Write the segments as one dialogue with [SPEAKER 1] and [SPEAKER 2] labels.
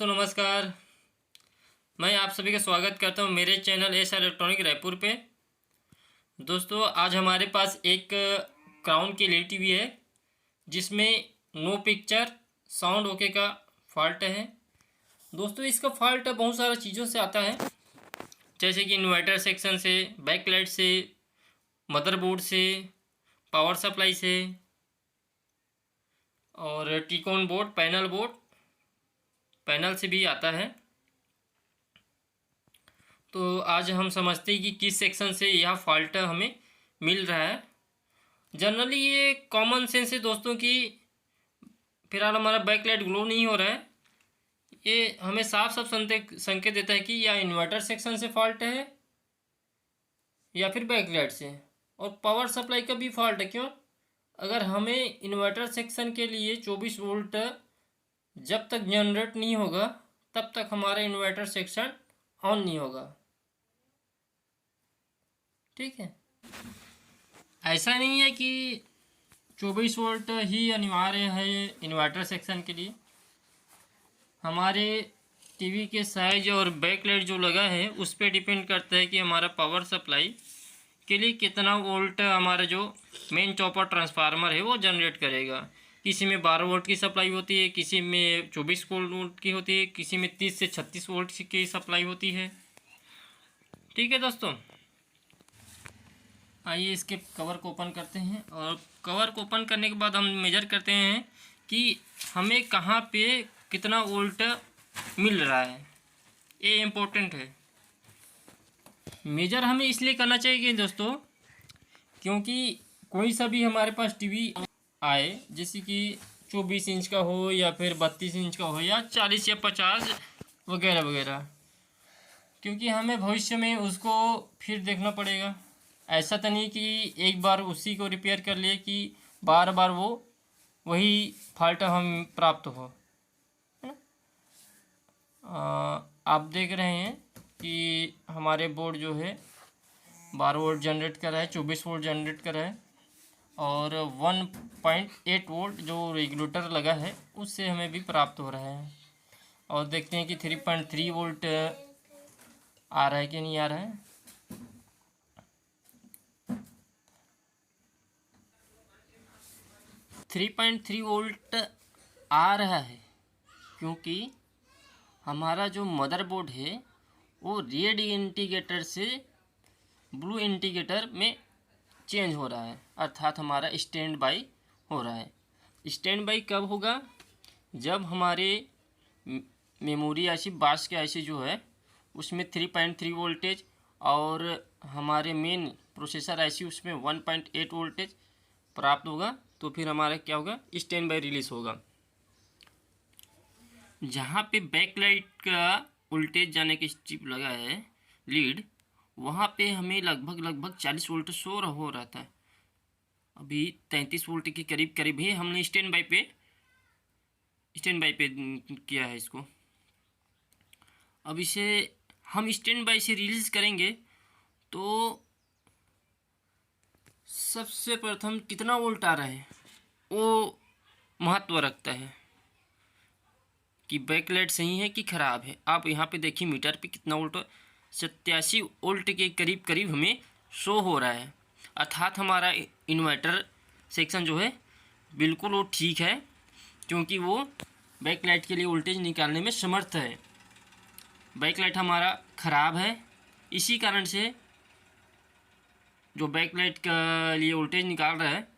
[SPEAKER 1] दोस्तों नमस्कार। मैं आप सभी का स्वागत करता हूं मेरे चैनल एस इलेक्ट्रॉनिक रायपुर पे। दोस्तों आज हमारे पास एक क्राउन की एलईडी टीवी है जिसमें नो पिक्चर साउंड ओके का फॉल्ट है। दोस्तों इसका फॉल्ट बहुत सारा चीज़ों से आता है, जैसे कि इन्वर्टर सेक्शन से, बैकलाइट से, मदरबोर्ड से, पावर सप्लाई से और टीकॉन बोर्ड पैनल से भी आता है। तो आज हम समझते हैं कि किस सेक्शन से यह फॉल्ट हमें मिल रहा है। जनरली ये कॉमन सेंस है दोस्तों कि फिलहाल हमारा बैकलाइट ग्लो नहीं हो रहा है। ये हमें साफ साफ संकेत देता है कि या इन्वर्टर सेक्शन से फॉल्ट है या फिर बैकलाइट से। और पावर सप्लाई का भी फॉल्ट है। क्यों? अगर हमें इन्वर्टर सेक्शन के लिए 24 वोल्ट जब तक जनरेट नहीं होगा तब तक हमारा इन्वर्टर सेक्शन ऑन नहीं होगा। ठीक है, ऐसा नहीं है कि 24 वोल्ट ही अनिवार्य है इन्वर्टर सेक्शन के लिए। हमारे टीवी के साइज और बैकलाइट जो लगा है उस पर डिपेंड करता है कि हमारा पावर सप्लाई के लिए कितना वोल्ट हमारा जो मेन चॉपर ट्रांसफार्मर है वो जनरेट करेगा। किसी में 12 वोल्ट की सप्लाई होती है, किसी में 24 वोल्ट की होती है, किसी में 30 से 36 वोल्ट की सप्लाई होती है। ठीक है दोस्तों, आइए इसके कवर को ओपन करते हैं और कवर को ओपन करने के बाद हम मेजर करते हैं कि हमें कहाँ पे कितना वोल्ट मिल रहा है। ये इम्पोर्टेंट है। मेजर हमें इसलिए करना चाहिए दोस्तों क्योंकि कोई सा भी हमारे पास टीवी आए, जैसे कि 24 इंच का हो या फिर 32 इंच का हो या 40 या 50 वगैरह वगैरह, क्योंकि हमें भविष्य में उसको फिर देखना पड़ेगा। ऐसा तो नहीं कि एक बार उसी को रिपेयर कर लिए कि बार बार वो वही फॉल्ट हम प्राप्त हो। आप देख रहे हैं कि हमारे बोर्ड जो है 12 वोल्ट जनरेट कर रहा है, 24 वोल्ट जनरेट कर रहा है और 1.8 वोल्ट जो रेगुलेटर लगा है उससे हमें भी प्राप्त हो रहा है। और देखते हैं कि 3.3 वोल्ट आ रहा है कि नहीं आ रहा है। 3.3 वोल्ट आ रहा है क्योंकि हमारा जो मदरबोर्ड है वो रेड इंडिकेटर से ब्लू इंडिकेटर में चेंज हो रहा है, अर्थात हमारा स्टैंड बाई हो रहा है। स्टैंड बाई कब होगा? जब हमारे मेमोरी आईसी 22 के आईसी जो है उसमें 3.3 वोल्टेज और हमारे मेन प्रोसेसर आईसी उसमें 1.8 वोल्टेज प्राप्त होगा, तो फिर हमारा क्या होगा? स्टैंड बाई रिलीज होगा। जहाँ पे बैकलाइट का वोल्टेज जाने की स्ट्रिप लगा है लीड, वहाँ पे हमें लगभग 40 वोल्ट शो हो रहा था। अभी 33 वोल्ट के करीब ही हमने स्टैंड बाई पे किया है इसको। अब इसे हम स्टैंड बाई से रिलीज करेंगे तो सबसे प्रथम कितना वोल्ट आ रहा है वो महत्व रखता है कि बैकलाइट सही है कि ख़राब है। आप यहाँ पे देखिए मीटर पे कितना वोल्ट, 87 वोल्ट के करीब हमें शो हो रहा है, अर्थात हमारा इन्वर्टर सेक्शन जो है बिल्कुल वो ठीक है क्योंकि वो बैकलाइट के लिए वोल्टेज निकालने में समर्थ है। बैकलाइट हमारा ख़राब है, इसी कारण से जो बैकलाइट का लिए वोल्टेज निकाल रहा है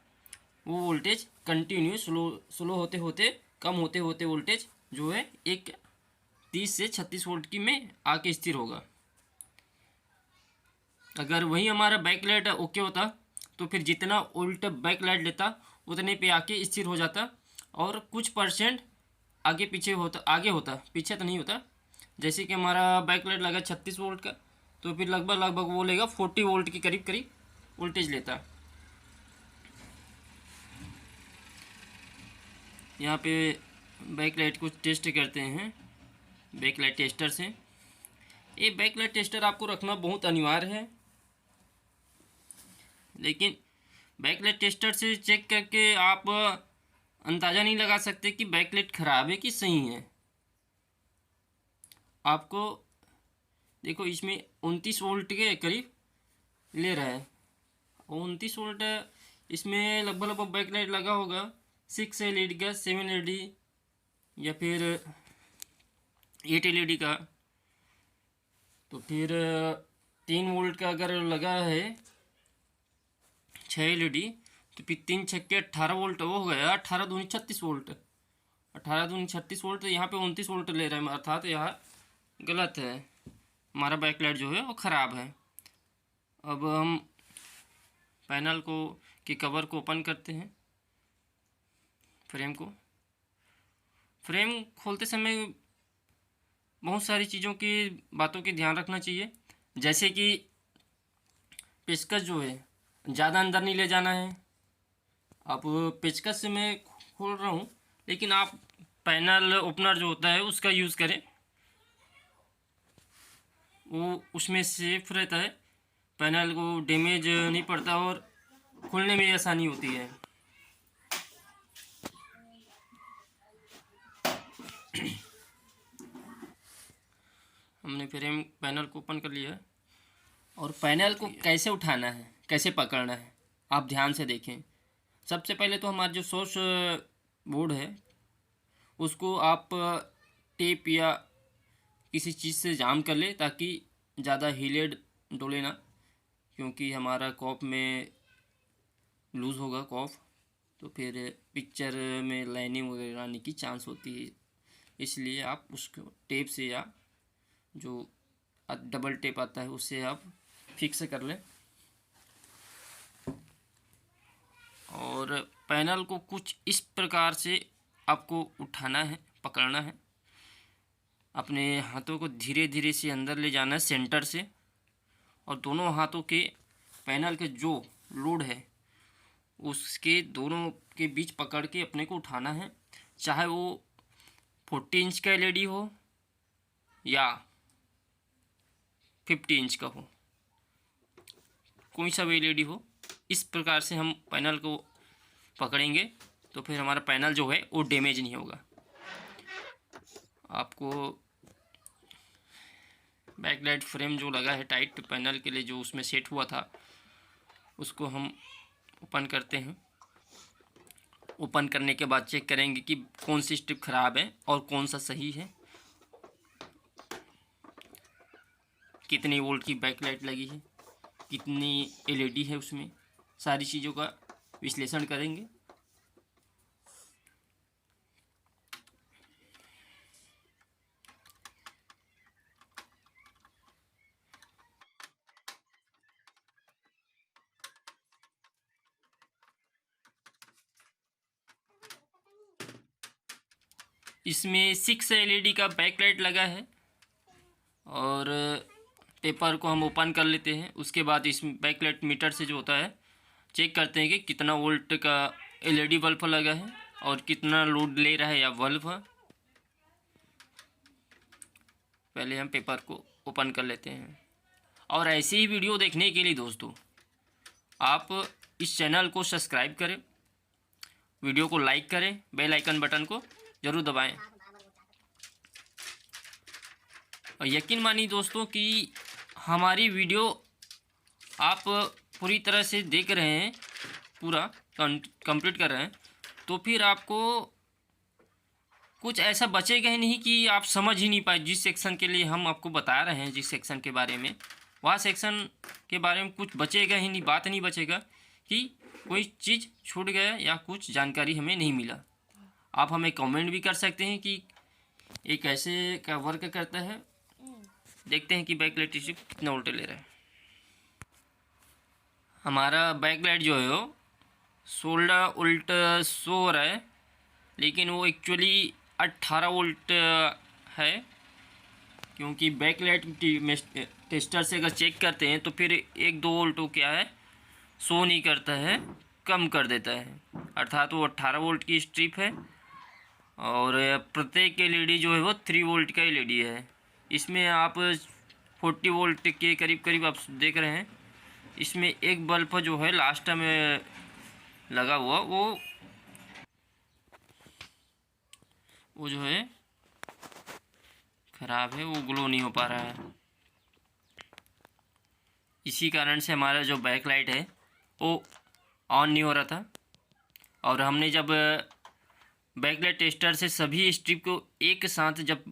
[SPEAKER 1] वो वोल्टेज कंटिन्यू स्लो होते होते कम होते होते वोल्टेज जो है एक 30 से 36 वोल्ट की में आके स्थिर होगा। अगर वही हमारा बैकलाइट ओके होता तो फिर जितना वोल्ट बैकलाइट लेता उतने पे आके स्थिर हो जाता और कुछ परसेंट आगे होता, पीछे तो नहीं होता। जैसे कि हमारा बैकलाइट लगा 36 वोल्ट का, तो फिर लगभग वो लेगा 40 वोल्ट के करीब वोल्टेज लेता। यहाँ पे बैकलाइट को टेस्ट करते हैं बैकलाइट टेस्टर से। ये बैकलाइट टेस्टर आपको रखना बहुत अनिवार्य है, लेकिन बैकलाइट टेस्टर से चेक करके आप अंदाज़ा नहीं लगा सकते कि बैकलाइट ख़राब है कि सही है। आपको देखो इसमें 29 वोल्ट के करीब ले रहा है। 29 वोल्ट इसमें लगभग लगभग बैकलाइट लगा होगा 6 LED का, 7 LED या फिर 8 LED का। तो फिर 3 वोल्ट का अगर लगा है 6 LED, तो फिर 3 छक्के 18 वोल्ट वो हो गया। 18 दूनी 36 वोल्ट, 18 दूनी 36 वोल्ट। यहाँ पे 29 वोल्ट ले रहा है, अर्थात यहाँ गलत है, हमारा बैकलाइट जो है वो ख़राब है। अब हम पैनल को के कवर को ओपन करते हैं। फ्रेम खोलते समय बहुत सारी चीज़ों की बातों की ध्यान रखना चाहिए, जैसे कि पेचकस जो है ज़्यादा अंदर नहीं ले जाना है। अब पेचकस से मैं खोल रहा हूँ, लेकिन आप पैनल ओपनर जो होता है उसका यूज़ करें, वो उसमें सेफ रहता है, पैनल को डैमेज नहीं पड़ता और खोलने में आसानी होती है। हमने फ्रेम पैनल को ओपन कर लिया है। और पैनल को कैसे उठाना है, कैसे पकड़ना है, आप ध्यान से देखें। सबसे पहले तो हमारा जो सोर्स बोर्ड है उसको आप टेप या किसी चीज़ से जाम कर ले, ताकि ज़्यादा हिले डोले ना, क्योंकि हमारा कॉप में लूज़ होगा कॉफ, तो फिर पिक्चर में लाइनिंग वगैरह आने की चांस होती है। इसलिए आप उसको टेप से या जो डबल टेप आता है उससे आप फिक्स कर लें। और पैनल को कुछ इस प्रकार से आपको उठाना है, पकड़ना है। अपने हाथों को धीरे धीरे से अंदर ले जाना है सेंटर से, और दोनों हाथों के पैनल के जो लोड है उसके दोनों के बीच पकड़ के अपने को उठाना है। चाहे वो 40 इंच का LED हो या 50 इंच का हो, कोई सा भी LED हो, इस प्रकार से हम पैनल को पकड़ेंगे तो फिर हमारा पैनल जो है वो डैमेज नहीं होगा। आपको बैकलाइट फ्रेम जो लगा है टाइट पैनल के लिए, जो उसमें सेट हुआ था, उसको हम ओपन करते हैं। ओपन करने के बाद चेक करेंगे कि कौन सी स्ट्रिप ख़राब है और कौन सा सही है, कितनी वोल्ट की बैकलाइट लगी है, कितनी LED है उसमें, सारी चीज़ों का विश्लेषण करेंगे। इसमें 6 LED का बैकलाइट लगा है। और पेपर को हम ओपन कर लेते हैं। उसके बाद इस बैकलाइट मीटर से जो होता है चेक करते हैं कि कितना वोल्ट का LED बल्ब लगा है और कितना लोड ले रहा है या बल्ब। पहले हम पेपर को ओपन कर लेते हैं। और ऐसी ही वीडियो देखने के लिए दोस्तों आप इस चैनल को सब्सक्राइब करें, वीडियो को लाइक करें, बेल आइकन बटन को ज़रूर दबाएं। और यकीन मानिए दोस्तों कि हमारी वीडियो आप पूरी तरह से देख रहे हैं, पूरा कंप्लीट कर रहे हैं, तो फिर आपको कुछ ऐसा बचेगा ही नहीं कि आप समझ ही नहीं पाए। जिस सेक्शन के लिए हम आपको बता रहे हैं, जिस सेक्शन के बारे में, वह सेक्शन के बारे में कुछ बचेगा ही नहीं, बात नहीं बचेगा कि कोई चीज़ छूट गया या कुछ जानकारी हमें नहीं मिला। आप हमें कमेंट भी कर सकते हैं कि ये कैसे का वर्क करता है। देखते हैं कि बैकलाइट इश्यू कितना वोल्ट ले रहा है। हमारा बैकलाइट जो है वो 16 वोल्ट शो हो रहा है, लेकिन वो एक्चुअली 18 वोल्ट है, क्योंकि बैकलाइट टेस्टर से अगर चेक करते हैं तो फिर 1-2 वोल्ट वो क्या है शो नहीं करता है, कम कर देता है। अर्थात वो 18 वोल्ट की स्ट्रिप है। और प्रत्येक LED जो है वो 3 वोल्ट का LED है। इसमें आप 40 वोल्ट के करीब करीब आप देख रहे हैं। इसमें एक बल्ब जो है लास्ट में लगा हुआ वो जो है ख़राब है, वो ग्लो नहीं हो पा रहा है। इसी कारण से हमारा जो बैक लाइट है वो ऑन नहीं हो रहा था। और हमने जब बैकलाइट टेस्टर से सभी स्ट्रिप को एक साथ जब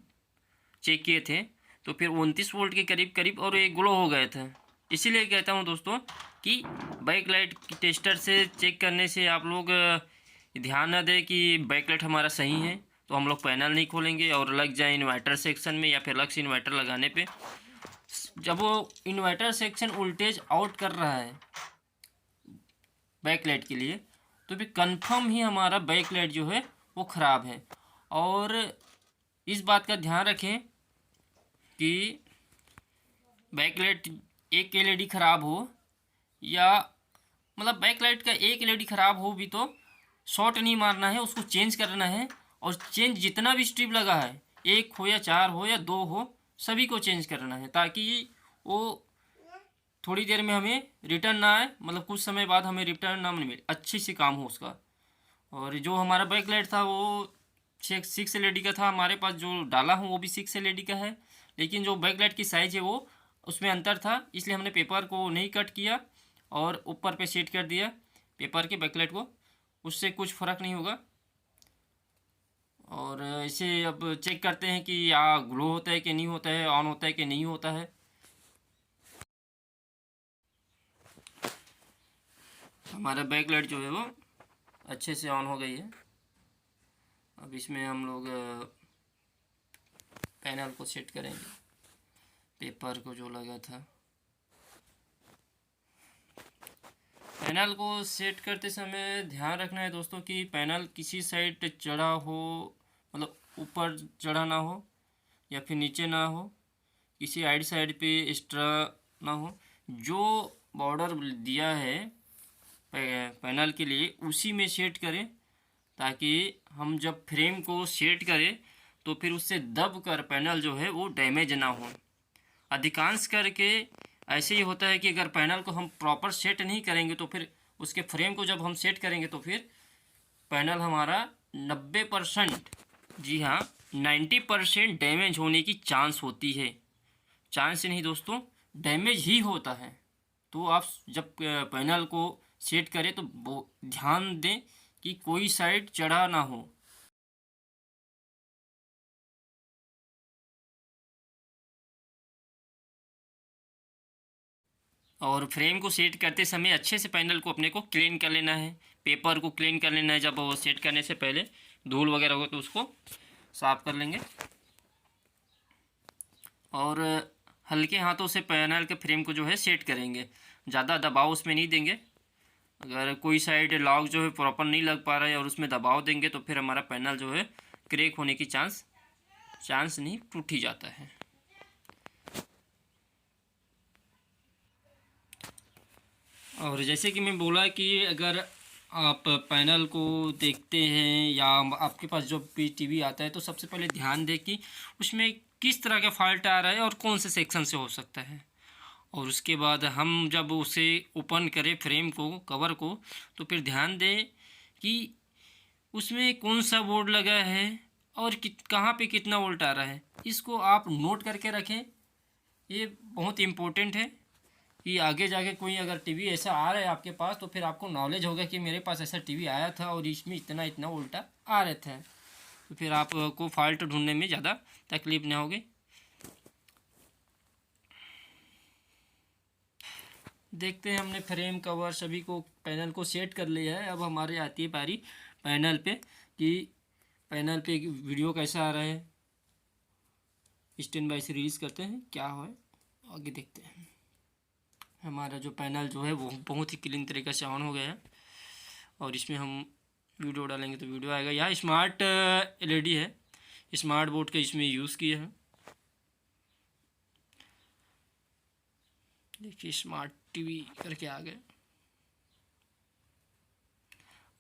[SPEAKER 1] चेक किए थे तो फिर 29 वोल्ट के करीब करीब और ये ग्लो हो गए थे। इसीलिए कहता हूँ दोस्तों कि बैकलाइट टेस्टर से चेक करने से आप लोग ध्यान न दें कि बैकलाइट हमारा सही है तो हम लोग पैनल नहीं खोलेंगे और लग जाए इन्वर्टर सेक्शन में, या फिर लक्स इन्वर्टर लगाने पे जब वो इन्वर्टर सेक्शन वोल्टेज आउट कर रहा है बैकलाइट के लिए तो फिर कंफर्म ही हमारा बैकलाइट जो है वो ख़राब है। और इस बात का ध्यान रखें कि बैकलाइट एक एलईडी ख़राब हो या मतलब बैकलाइट का एक एलईडी ख़राब हो भी तो शॉर्ट नहीं मारना है, उसको चेंज करना है। और चेंज जितना भी स्ट्रिप लगा है, एक हो या चार हो या दो हो, सभी को चेंज करना है ताकि वो थोड़ी देर में हमें रिटर्न ना आए, मतलब कुछ समय बाद हमें रिटर्न ना मिले, अच्छे से काम हो उसका। और जो हमारा बैकलाइट था वो 6 एलईडी का था, हमारे पास जो डाला हूँ वो भी 6 एलईडी का है, लेकिन जो बैकलाइट की साइज़ है वो उसमें अंतर था, इसलिए हमने पेपर को नहीं कट किया और ऊपर पे सेट कर दिया पेपर के बैकलाइट को। उससे कुछ फ़र्क नहीं होगा। और इसे अब चेक करते हैं कि या ग्लो होता है कि नहीं होता है, ऑन होता है कि नहीं होता है। हमारा बैकलाइट जो है वो अच्छे से ऑन हो गई है। अब इसमें हम लोग पैनल को सेट करेंगे, पेपर को जो लगा था। पैनल को सेट करते समय ध्यान रखना है दोस्तों कि पैनल किसी साइड चढ़ा हो, मतलब ऊपर चढ़ा ना हो या फिर नीचे ना हो, किसी आइड साइड पे एक्स्ट्रा ना हो। जो बॉर्डर दिया है पैनल के लिए उसी में सेट करें ताकि हम जब फ्रेम को सेट करें तो फिर उससे दब कर पैनल जो है वो डैमेज ना हो। अधिकांश करके ऐसे ही होता है कि अगर पैनल को हम प्रॉपर सेट नहीं करेंगे तो फिर उसके फ्रेम को जब हम सेट करेंगे तो फिर पैनल हमारा 90%, जी हाँ 90% डैमेज होने की चांस होती है। चांस नहीं दोस्तों, डैमेज ही होता है। तो आप जब पैनल को सेट करें तो ध्यान दें कि कोई साइड चढ़ा ना हो। और फ्रेम को सेट करते समय अच्छे से पैनल को अपने को क्लीन कर लेना है, पेपर को क्लीन कर लेना है। जब वो सेट करने से पहले धूल वगैरह हो तो उसको साफ़ कर लेंगे और हल्के हाथों से पैनल के फ्रेम को जो है सेट करेंगे, ज़्यादा दबाव उसमें नहीं देंगे। अगर कोई साइड लॉक जो है प्रॉपर नहीं लग पा रहा है और उसमें दबाव देंगे तो फिर हमारा पैनल जो है क्रैक होने की चांस नहीं, टूट ही जाता है। और जैसे कि मैं बोला कि अगर आप पैनल को देखते हैं या आपके पास जो भी टीवी आता है तो सबसे पहले ध्यान दें कि उसमें किस तरह का फॉल्ट आ रहा है और कौन से सेक्शन से हो सकता है। और उसके बाद हम जब उसे ओपन करें फ्रेम को, कवर को, तो फिर ध्यान दें कि उसमें कौन सा बोर्ड लगा है और कहाँ पे कितना वोल्ट आ रहा है। इसको आप नोट करके रखें, ये बहुत इम्पोर्टेंट है कि आगे जाके कोई अगर टीवी ऐसा आ रहा है आपके पास तो फिर आपको नॉलेज होगा कि मेरे पास ऐसा टीवी आया था और इसमें इतना इतना वोल्टा आ रहा था, तो फिर आपको फॉल्ट ढूंढने में ज़्यादा तकलीफ ना होगी। देखते हैं, हमने फ्रेम कवर सभी को पैनल को सेट कर लिया है। अब हमारे आती है बारी पैनल पे कि पैनल पे वीडियो कैसा आ रहा है। स्टैंड बाय से रिलीज़ करते हैं, क्या हो आगे देखते हैं। हमारा जो पैनल जो है वो बहुत ही क्लीन तरीके से ऑन हो गया है और इसमें हम वीडियो डालेंगे तो वीडियो आएगा। यह स्मार्ट एलईडी है, स्मार्ट बोर्ड का इसमें यूज़ किया है। देखिए स्मार्ट टीवी करके आ गए।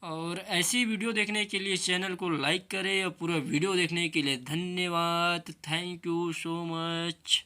[SPEAKER 1] और ऐसी वीडियो देखने के लिए चैनल को लाइक करें और पूरा वीडियो देखने के लिए धन्यवाद। Thank you so much.